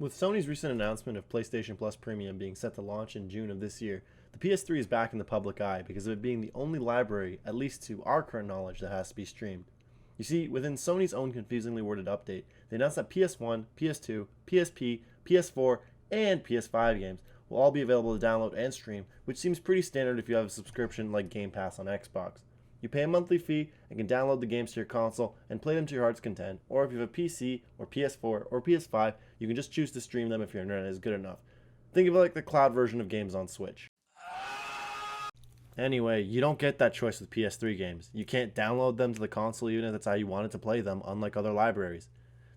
With Sony's recent announcement of PlayStation Plus Premium being set to launch in June of this year, the PS3 is back in the public eye because of it being the only library, at least to our current knowledge, that has to be streamed. You see, within Sony's own confusingly worded update, they announced that PS1, PS2, PSP, PS4, and PS5 games will all be available to download and stream, which seems pretty standard if you have a subscription like Game Pass on Xbox. You pay a monthly fee and can download the games to your console and play them to your heart's content, or if you have a PC or PS4 or PS5, you can just choose to stream them if your internet is good enough. Think of it like the cloud version of games on Switch. Anyway, you don't get that choice with PS3 games. You can't download them to the console even if that's how you wanted to play them, unlike other libraries.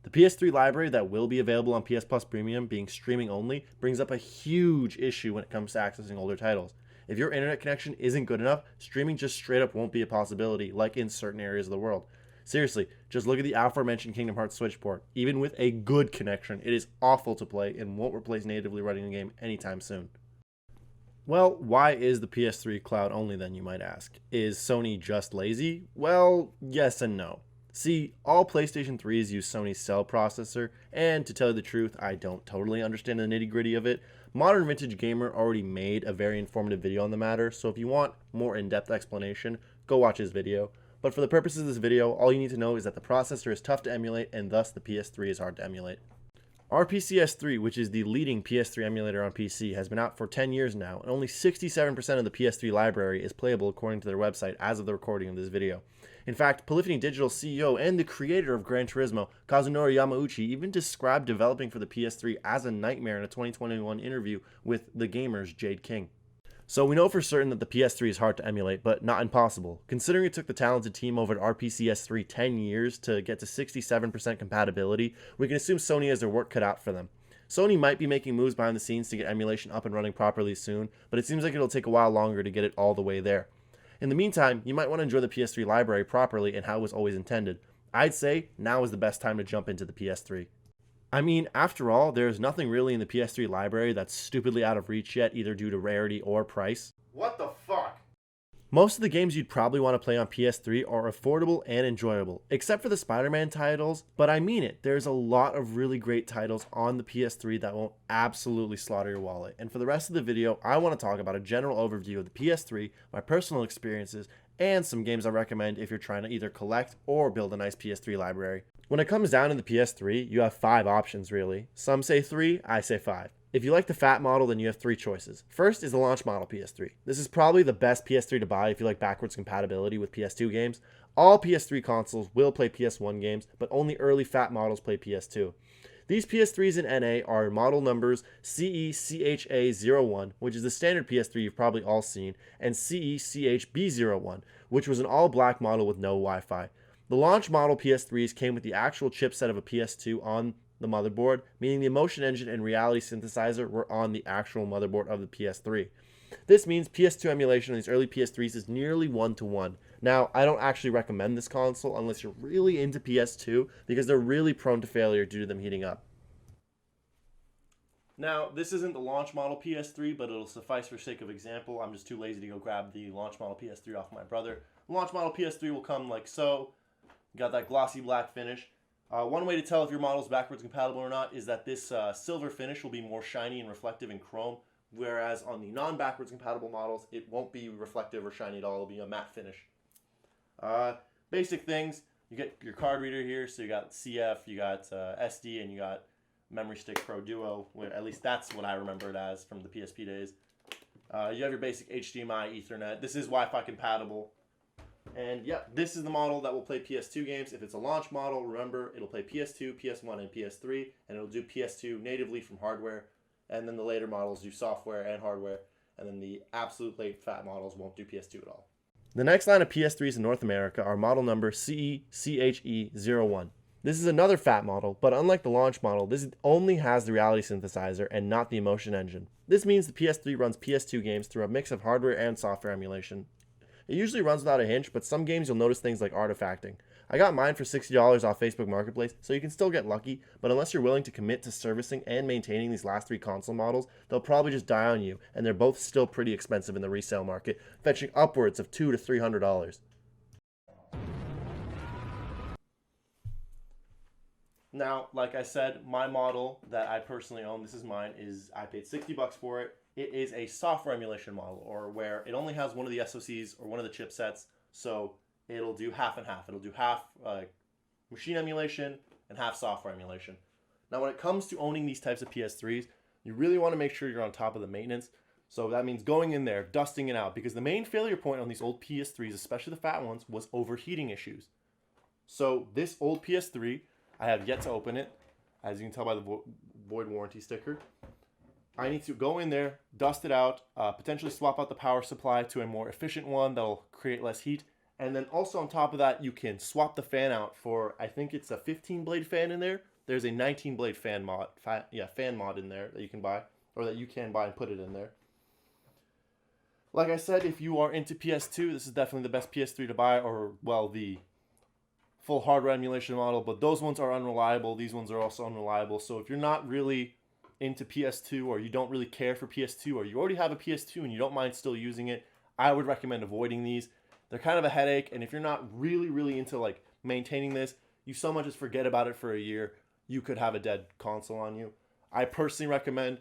The PS3 library that will be available on PS Plus Premium being streaming only brings up a huge issue when it comes to accessing older titles. If your internet connection isn't good enough, streaming just straight up won't be a possibility, like in certain areas of the world. Seriously, just look at the aforementioned Kingdom Hearts Switch port. Even with a good connection, it is awful to play and won't replace natively running the game anytime soon. Well, why is the PS3 cloud only then, you might ask? Is Sony just lazy? Well, yes and no. See, all PlayStation 3s use Sony's cell processor, and to tell you the truth, I don't totally understand the nitty-gritty of it. Modern Vintage Gamer already made a very informative video on the matter, so if you want more in-depth explanation, go watch his video. But for the purposes of this video, all you need to know is that the processor is tough to emulate, and thus the PS3 is hard to emulate. RPCS3, which is the leading PS3 emulator on PC, has been out for 10 years now, and only 67% of the PS3 library is playable according to their website as of the recording of this video. In fact, Polyphony Digital CEO and the creator of Gran Turismo, Kazunori Yamauchi, even described developing for the PS3 as a nightmare in a 2021 interview with The Gamer's Jade King. So we know for certain that the PS3 is hard to emulate, but not impossible. Considering it took the talented team over at RPCS3 10 years to get to 67% compatibility, we can assume Sony has their work cut out for them. Sony might be making moves behind the scenes to get emulation up and running properly soon, but it seems like it'll take a while longer to get it all the way there. In the meantime, you might want to enjoy the PS3 library properly and how it was always intended. I'd say now is the best time to jump into the PS3. I mean, after all, there's nothing really in the PS3 library that's stupidly out of reach yet, either due to rarity or price. What the fuck? Most of the games you'd probably want to play on PS3 are affordable and enjoyable, except for the Spider-Man titles, but I mean it, there's a lot of really great titles on the PS3 that won't absolutely slaughter your wallet. And for the rest of the video, I want to talk about a general overview of the PS3, my personal experiences, and some games I recommend if you're trying to either collect or build a nice PS3 library. When it comes down to the PS3, you have 5 options really. Some say 3, I say 5. If you like the fat model, then you have 3 choices. First is the launch model PS3. This is probably the best PS3 to buy if you like backwards compatibility with PS2 games. All PS3 consoles will play PS1 games, but only early fat models play PS2. These PS3s in NA are model numbers CECHA01, which is the standard PS3 you've probably all seen, and CECHB01, which was an all-black model with no Wi-Fi. The launch model PS3s came with the actual chipset of a PS2 on the motherboard, meaning the motion engine and reality synthesizer were on the actual motherboard of the PS3. This means PS2 emulation on these early PS3s is nearly 1-to-1. Now, I don't actually recommend this console unless you're really into PS2 because they're really prone to failure due to them heating up. Now, this isn't the launch model PS3, but it'll suffice for sake of example. I'm just too lazy to go grab the launch model PS3 off my brother. The launch model PS3 will come like so. Got that glossy black finish. One way to tell if your model is backwards compatible or not is that this silver finish will be more shiny and reflective in chrome, whereas on the non-backwards compatible models, it won't be reflective or shiny at all. It'll be a matte finish. Basic things, you get your card reader here, so you got CF, you got SD, and you got Memory Stick Pro Duo, at least that's what I remember it as from the PSP days. You have your basic HDMI, Ethernet. This is Wi-Fi compatible. And yeah, this is the model that will play PS2 games. If it's a launch model, remember, it'll play PS2, PS1, and PS3, and it'll do PS2 natively from hardware. And then the later models do software and hardware, and then the absolute late fat models won't do PS2 at all. The next line of PS3s in North America are model number CECHE01. This is another fat model, but unlike the launch model, this only has the reality synthesizer and not the emotion engine. This means the PS3 runs PS2 games through a mix of hardware and software emulation. It usually runs without a hitch, but some games you'll notice things like artifacting. I got mine for $60 off Facebook Marketplace, so you can still get lucky, but unless you're willing to commit to servicing and maintaining these last 3 console models, they'll probably just die on you, and they're both still pretty expensive in the resale market, fetching upwards of $200 to $300. Now, like I said, my model that I personally own, this is mine, is I paid $60 for it. It is a software emulation model, or where it only has one of the SoCs or one of the chipsets, so it'll do half and half. It'll do half machine emulation and half software emulation. Now, when it comes to owning these types of PS3s, you really want to make sure you're on top of the maintenance. So that means going in there, dusting it out, because the main failure point on these old PS3s, especially the fat ones, was overheating issues. So this old PS3, I have yet to open it, as you can tell by the void warranty sticker. I need to go in there, dust it out, potentially swap out the power supply to a more efficient one that'll create less heat. And then also on top of that, you can swap the fan out for, I think it's a 15-blade fan in there. There's a 19-blade fan mod in there that you can buy, or that you can buy and put it in there. Like I said, if you are into PS2, this is definitely the best PS3 to buy, or, well, the full hardware emulation model, but those ones are unreliable. These ones are also unreliable. So if you're not really into PS2, or you don't really care for PS2, or you already have a PS2 and you don't mind still using it, I would recommend avoiding these. They're kind of a headache, and if you're not really into like maintaining this, you so much as forget about it for a year, you could have a dead console on you. I personally recommend,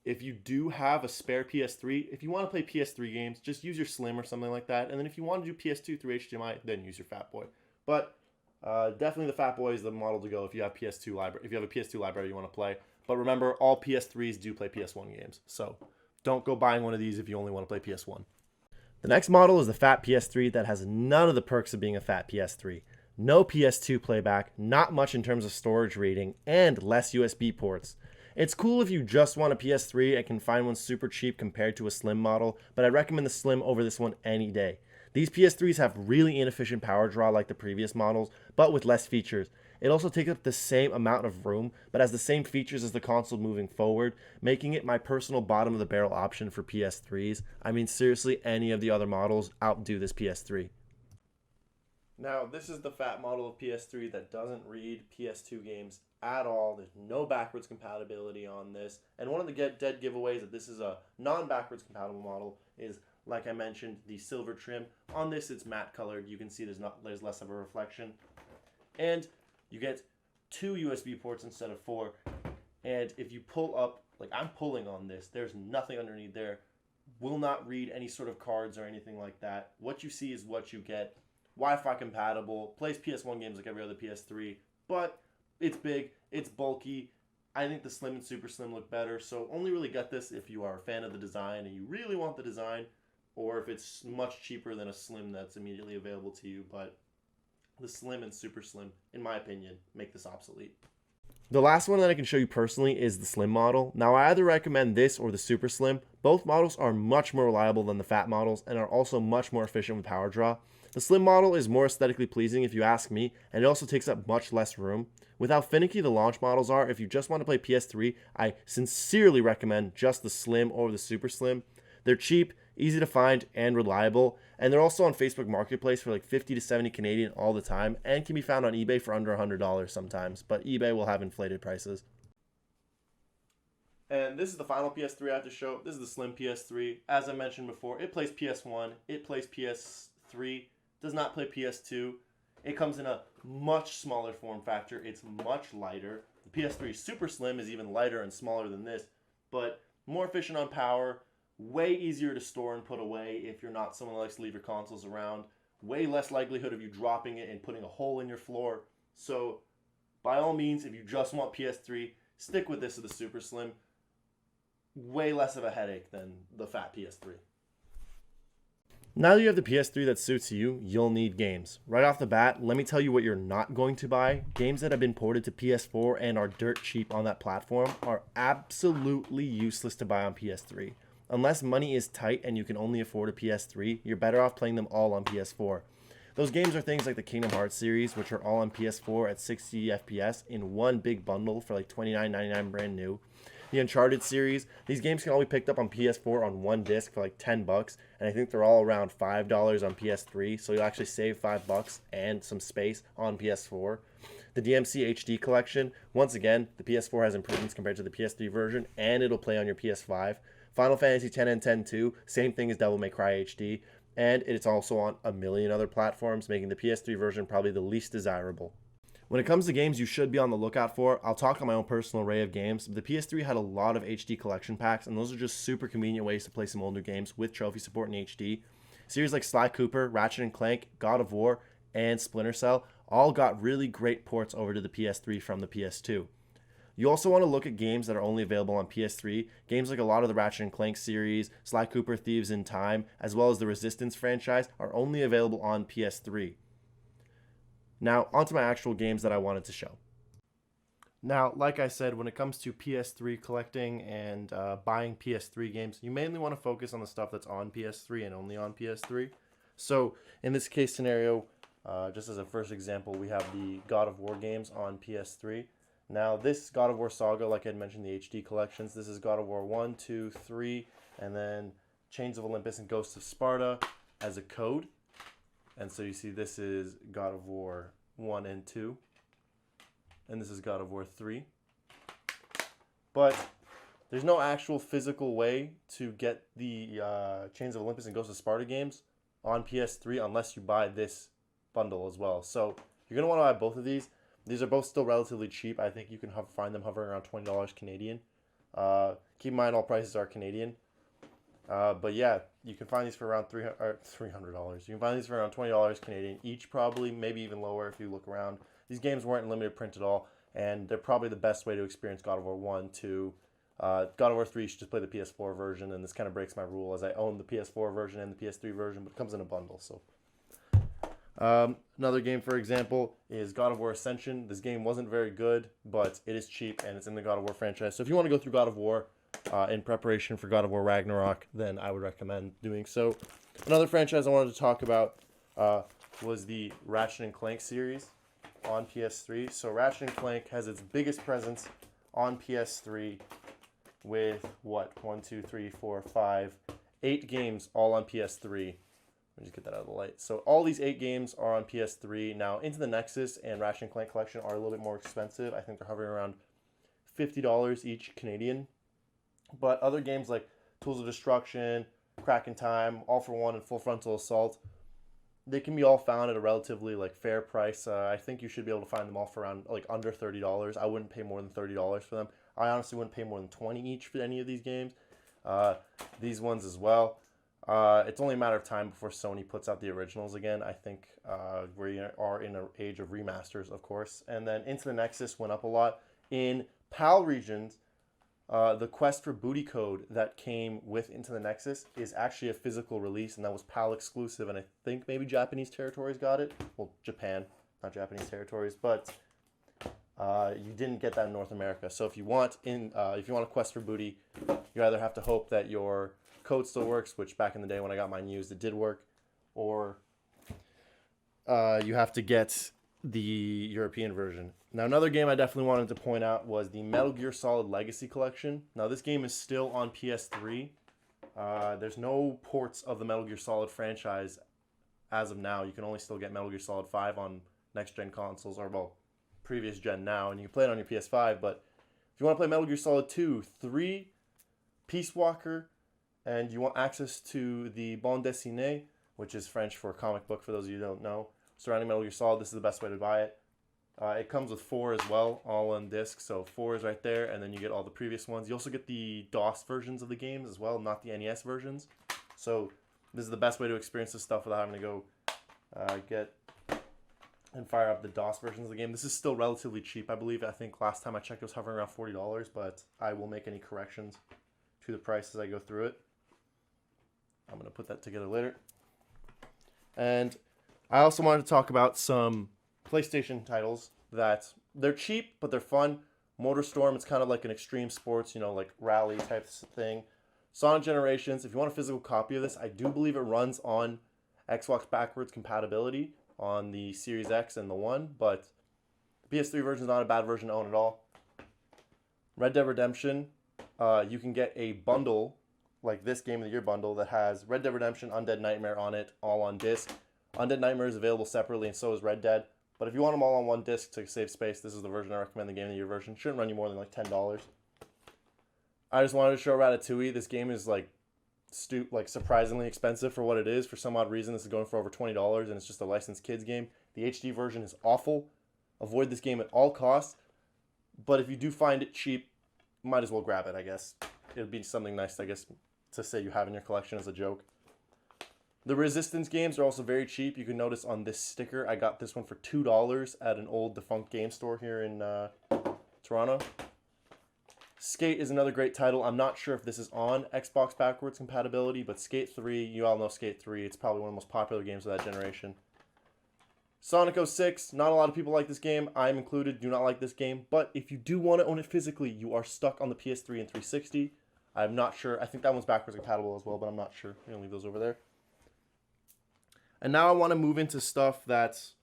if you do have a spare PS3, if you want to play PS3 games, just use your Slim or something like that. And then if you want to do PS2 through HDMI, then use your Fat Boy. But definitely the Fat Boy is the model to go if you have PS2 library. If you have a PS2 library you want to play. But remember, all PS3s do play PS1 games. So don't go buying one of these if you only want to play PS1. The next model is the Fat PS3 that has none of the perks of being a Fat PS3. No PS2 playback, not much in terms of storage rating, and less USB ports. It's cool if you just want a PS3 and can find one super cheap compared to a Slim model, but I recommend the Slim over this one any day. These PS3s have really inefficient power draw like the previous models, but with less features. It also takes up the same amount of room, but has the same features as the console moving forward, making it my personal bottom of the barrel option for PS3s. I mean, seriously, any of the other models outdo this PS3. Now, this is the fat model of PS3 that doesn't read PS2 games at all. There's no backwards compatibility on this. And one of the dead giveaways that this is a non-backwards compatible model is, like I mentioned, the silver trim. On this, it's matte colored. You can see there's less of a reflection. And you get 2 USB ports instead of 4. And if you pull up, like I'm pulling on this, there's nothing underneath there. Will not read any sort of cards or anything like that. What you see is what you get. Wi-Fi compatible, plays PS1 games like every other PS3, but it's big, it's bulky. I think the Slim and Super Slim look better, so only really get this if you are a fan of the design and you really want the design, or if it's much cheaper than a Slim that's immediately available to you. But the Slim and Super Slim, in my opinion, make this obsolete. The last one that I can show you personally is the Slim model. Now, I either recommend this or the Super Slim. Both models are much more reliable than the fat models and are also much more efficient with power draw. The Slim model is more aesthetically pleasing if you ask me, and it also takes up much less room. With how finicky the launch models are, if you just want to play PS3, I sincerely recommend just the Slim or the Super Slim. They're cheap, easy to find, and reliable, and they're also on Facebook Marketplace for like 50 to 70 Canadian all the time, and can be found on eBay for under $100 sometimes, but eBay will have inflated prices. And this is the final PS3 I have to show. This is the Slim PS3. As I mentioned before, it plays PS1, it plays PS3, does not play PS2. It comes in a much smaller form factor. It's much lighter. The PS3 Super Slim is even lighter and smaller than this, but more efficient on power, way easier to store and put away if you're not someone that likes to leave your consoles around, way less likelihood of you dropping it and putting a hole in your floor. So by all means, if you just want PS3, stick with this of the Super Slim. Way less of a headache than the fat PS3. Now that you have the PS3 that suits you, you'll need games. Right off the bat, let me tell you what you're not going to buy. Games that have been ported to PS4 and are dirt cheap on that platform are absolutely useless to buy on PS3. Unless money is tight and you can only afford a PS3, you're better off playing them all on PS4. Those games are things like the Kingdom Hearts series, which are all on PS4 at 60 FPS in one big bundle for like $29.99 brand new. The Uncharted series, these games can all be picked up on PS4 on one disc for like $10, and I think they're all around $5 on PS3, so you'll actually save $5 and some space on PS4. The Dmc Hd Collection, once again, the PS4 has improvements compared to the PS3 version, and it'll play on your PS5. Final Fantasy X and X-2, same thing as Devil May Cry HD, and it's also on a million other platforms, making the PS3 version probably the least desirable. When it comes to games you should be on the lookout for, I'll talk on my own personal array of games. The PS3 had a lot of HD collection packs, and those are just super convenient ways to play some older games with trophy support in HD. Series like Sly Cooper, Ratchet and Clank, God of War, and Splinter Cell all got really great ports over to the PS3 from the PS2. You also want to look at games that are only available on PS3. Games like a lot of the Ratchet and Clank series, Sly Cooper, Thieves in Time, as well as the Resistance franchise are only available on PS3. Now, onto my actual games that I wanted to show. Now, like I said, when it comes to PS3 collecting and buying PS3 games, you mainly want to focus on the stuff that's on PS3 and only on PS3. So, in this case scenario, just as a first example, we have the God of War games on PS3. Now, this God of War saga, like I had mentioned, the HD collections, this is God of War 1, 2, 3, and then Chains of Olympus and Ghosts of Sparta as a code. And so you see this is God of War 1 and 2, and this is God of War 3. But there's no actual physical way to get the Chains of Olympus and Ghosts of Sparta games on PS3 unless you buy this bundle as well. So you're going to want to buy both of these. These are both still relatively cheap. I think you can find them hovering around $20 Canadian. Keep in mind all prices are Canadian. But yeah, you can find these for around $300. You can find these for around $20 Canadian each, probably, maybe even lower if you look around. These games weren't in limited print at all, and they're probably the best way to experience God of War 1, 2. God of War 3, you should just play the PS4 version, and this kind of breaks my rule as I own the PS4 version and the PS3 version, but it comes in a bundle, so... Another game, for example, is God of War Ascension. This game wasn't very good, but it is cheap, and it's in the God of War franchise. So if you want to go through God of War in preparation for God of War Ragnarok, then I would recommend doing so. Another franchise I wanted to talk about was the Ratchet and Clank series on PS3. So Ratchet and Clank has its biggest presence on PS3 with, 8 games all on PS3. Let me just get that out of the light. So all these 8 games are on PS3. Now, Into the Nexus and Ratchet and Clank Collection are a little bit more expensive. I think they're hovering around $50 each Canadian. But other games like Tools of Destruction, Crack in Time, All for One, and Full Frontal Assault, they can be all found at a relatively fair price. I think you should be able to find them all for around under $30. I wouldn't pay more than $30 for them. I honestly wouldn't pay more than $20 each for any of these games. These ones as well. It's only a matter of time before Sony puts out the originals again. I think we are in an age of remasters, of course. And then Into the Nexus went up a lot. In PAL regions, the Quest for Booty Code that came with Into the Nexus is actually a physical release, and that was PAL exclusive, and I think maybe Japanese territories got it. Well, Japan, not Japanese territories, but you didn't get that in North America. So if you want a Quest for Booty, you either have to hope that your code still works, which back in the day when I got mine used, it did work, or you have to get the European version. Now, another game I definitely wanted to point out was the Metal Gear Solid Legacy Collection. Now, this game is still on PS3. There's no ports of the Metal Gear Solid franchise as of now. You can only still get Metal Gear Solid 5 on next-gen consoles, or, well, previous gen now, and you can play it on your PS5, but if you want to play Metal Gear Solid 2, 3, Peace Walker, and you want access to the bande dessinée, which is French for comic book, for those of you who don't know, surrounding Metal Gear Solid, this is the best way to buy it. It comes with 4 as well, all on disc, so 4 is right there, and then you get all the previous ones. You also get the DOS versions of the games as well, not the NES versions. So this is the best way to experience this stuff without having to go get and fire up the DOS versions of the game. This is still relatively cheap, I believe. I think last time I checked it was hovering around $40, but I will make any corrections to the price as I go through it. I'm going to put that together later. And I also wanted to talk about some PlayStation titles that they're cheap, but they're fun. MotorStorm, it's kind of like an extreme sports, like rally type thing. Sonic Generations, if you want a physical copy of this, I do believe it runs on Xbox backwards compatibility on the Series X and the One, but the PS3 version is not a bad version to own at all. Red Dead Redemption, you can get a bundle, like this Game of the Year bundle, that has Red Dead Redemption, Undead Nightmare on it, all on disc. Undead Nightmare is available separately, and so is Red Dead. But if you want them all on one disc to save space, this is the version I recommend, the Game of the Year version. Shouldn't run you more than $10. I just wanted to show Ratatouille. This game is surprisingly expensive for what it is. For some odd reason, this is going for over $20, and it's just a licensed kids game. The HD version is awful. Avoid this game at all costs. But if you do find it cheap, might as well grab it, I guess. It would be something nice, I guess, to say you have in your collection as a joke. The Resistance games are also very cheap. You can notice on this sticker, I got this one for $2 at an old defunct game store here in Toronto. Skate is another great title. I'm not sure if this is on Xbox backwards compatibility, but Skate 3, you all know Skate 3. It's probably one of the most popular games of that generation. Sonic 06, not a lot of people like this game. I'm included, do not like this game. But if you do want to own it physically, you are stuck on the PS3 and 360. I'm not sure. I think that one's backwards compatible as well, but I'm not sure. I'm going to leave those over there. And now I want to move into stuff that's,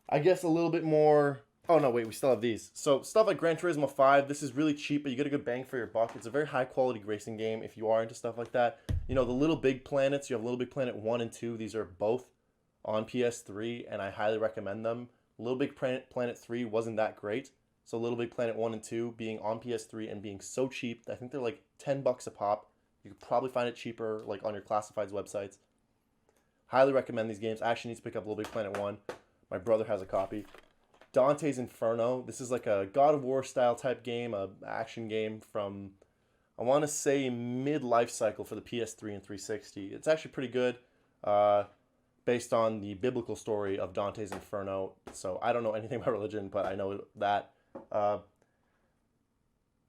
I guess, a little bit more... Oh, no, wait, we still have these. So, stuff like Gran Turismo 5, this is really cheap, but you get a good bang for your buck. It's a very high-quality racing game if you are into stuff like that. You know, the Little Big Planets, you have Little Big Planet 1 and 2. These are both on PS3, and I highly recommend them. Little Big Planet 3 wasn't that great. So, Little Big Planet 1 and 2 being on PS3 and being so cheap, I think they're like $10 a pop. You could probably find it cheaper, like on your classifieds websites. Highly recommend these games. I actually need to pick up Little Big Planet 1. My brother has a copy. Dante's Inferno. This is like a God of War style type game, a action game from, I want to say, mid-life cycle for the PS3 and 360. It's actually pretty good, based on the biblical story of Dante's Inferno. So I don't know anything about religion, but I know that.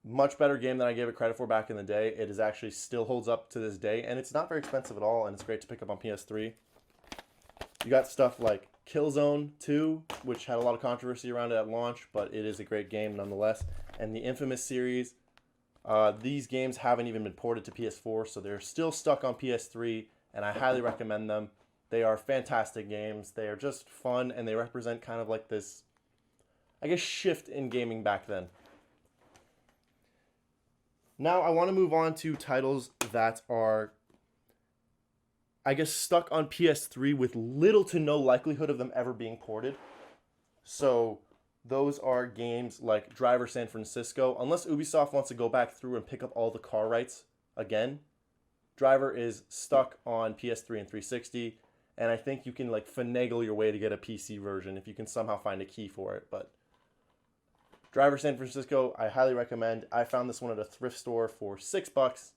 Much better game than I gave it credit for back in the day. It is actually still holds up to this day, and it's not very expensive at all, and it's great to pick up on PS3. You got stuff like Killzone 2, which had a lot of controversy around it at launch, but it is a great game nonetheless. And the Infamous series, these games haven't even been ported to PS4, so they're still stuck on PS3, and I highly recommend them. They are fantastic games. They are just fun, and they represent kind of like this, I guess, shift in gaming back then. Now I want to move on to titles that are, I guess, stuck on PS3 with little to no likelihood of them ever being ported. So those are games like Driver San Francisco. Unless Ubisoft wants to go back through and pick up all the car rights again, Driver is stuck on PS3 and 360, and I think you can like finagle your way to get a PC version if you can somehow find a key for it. But Driver San Francisco, I highly recommend. I found this one at a thrift store for $6.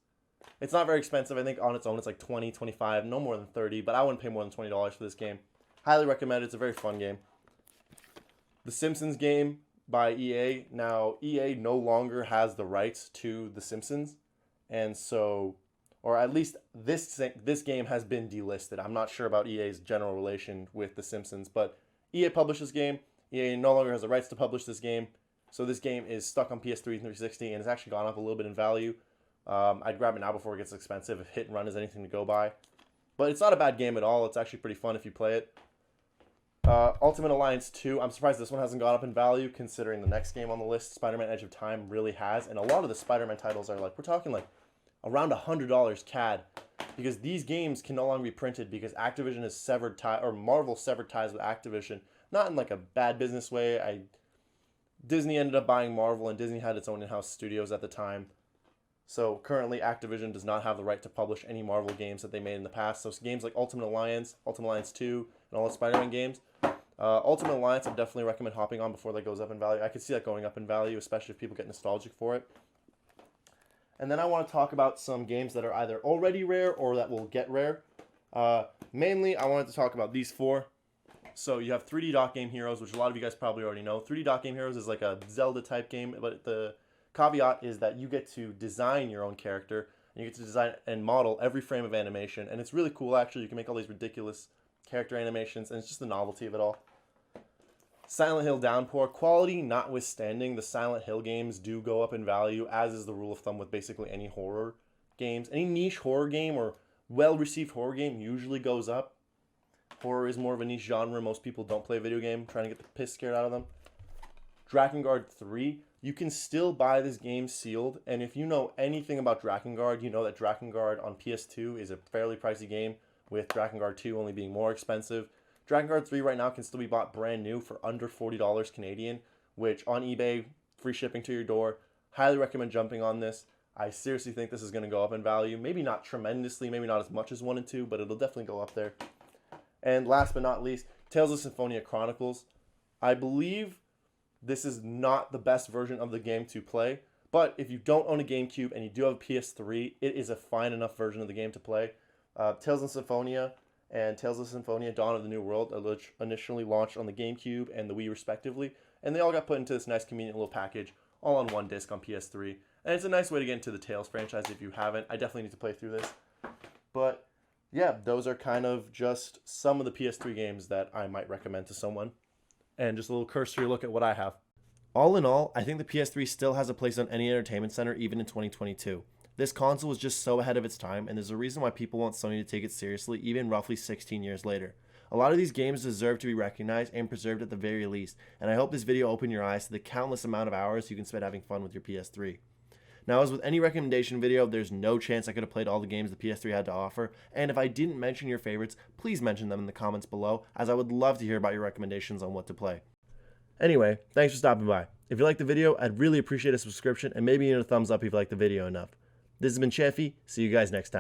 It's not very expensive. I think on its own it's like 20, 25, no more than 30, but I wouldn't pay more than $20 for this game. Highly recommend it. It's a very fun game. The Simpsons Game by EA. Now, EA no longer has the rights to The Simpsons, and so, or at least this game has been delisted. I'm not sure about EA's general relation with The Simpsons, but EA published this game. EA no longer has the rights to publish this game, so this game is stuck on PS3 and 360, and it's actually gone up a little bit in value. I'd grab it now before it gets expensive if hit and run is anything to go by. But it's not a bad game at all. It's actually pretty fun if you play it. Ultimate Alliance 2. I'm surprised this one hasn't gone up in value considering the next game on the list, Spider-Man Edge of Time, really has. And a lot of the Spider-Man titles are like, we're talking like around $100 CAD. Because these games can no longer be printed because Activision has severed ties, or Marvel severed ties with Activision. Not in like a bad business way. Disney ended up buying Marvel, and Disney had its own in-house studios at the time. So currently Activision does not have the right to publish any Marvel games that they made in the past. So games like Ultimate Alliance 2, and all the Spider-Man games. Ultimate Alliance I definitely recommend hopping on before that goes up in value. I could see that going up in value, especially if people get nostalgic for it. And then I want to talk about some games that are either already rare or that will get rare. Mainly I wanted to talk about these four. So you have 3D Dot Game Heroes, which a lot of you guys probably already know. 3D Dot Game Heroes is like a Zelda type game, but the caveat is that you get to design your own character, and you get to design and model every frame of animation, and it's really cool actually. You can make all these ridiculous character animations, and it's just the novelty of it all. Silent Hill Downpour, quality notwithstanding, the Silent Hill games do go up in value, as is the rule of thumb with basically any horror games. Any niche horror game or well-received horror game usually goes up. Horror is more of a niche genre. Most people don't play a video game trying to get the piss scared out of them. Drakenguard 3, you can still buy this game sealed, and if you know anything about Drakenguard, you know that Drakenguard on PS2 is a fairly pricey game, with Drakenguard 2 only being more expensive. Drakenguard 3 right now can still be bought brand new for under $40 Canadian, which on eBay, free shipping to your door. Highly recommend jumping on this. I seriously think this is going to go up in value. Maybe not tremendously, maybe not as much as 1 and 2, but it'll definitely go up there. And last but not least, Tales of Symphonia Chronicles. I believe this is not the best version of the game to play, but if you don't own a GameCube and you do have a PS3, it is a fine enough version of the game to play. Tales of Symphonia and Tales of Symphonia Dawn of the New World initially launched on the GameCube and the Wii respectively, and they all got put into this nice convenient little package, all on one disc on PS3. And it's a nice way to get into the Tales franchise if you haven't. I definitely need to play through this. But yeah, those are kind of just some of the PS3 games that I might recommend to someone. And just a little cursory look at what I have. All in all, I think the PS3 still has a place on any entertainment center even in 2022. This console was just so ahead of its time, and there's a reason why people want Sony to take it seriously even roughly 16 years later. A lot of these games deserve to be recognized and preserved at the very least, and I hope this video opened your eyes to the countless amount of hours you can spend having fun with your PS3. Now, as with any recommendation video, there's no chance I could have played all the games the PS3 had to offer, and if I didn't mention your favorites, please mention them in the comments below, as I would love to hear about your recommendations on what to play. Anyway, thanks for stopping by. If you liked the video, I'd really appreciate a subscription and maybe even a thumbs up if you liked the video enough. This has been Cheffi. See you guys next time.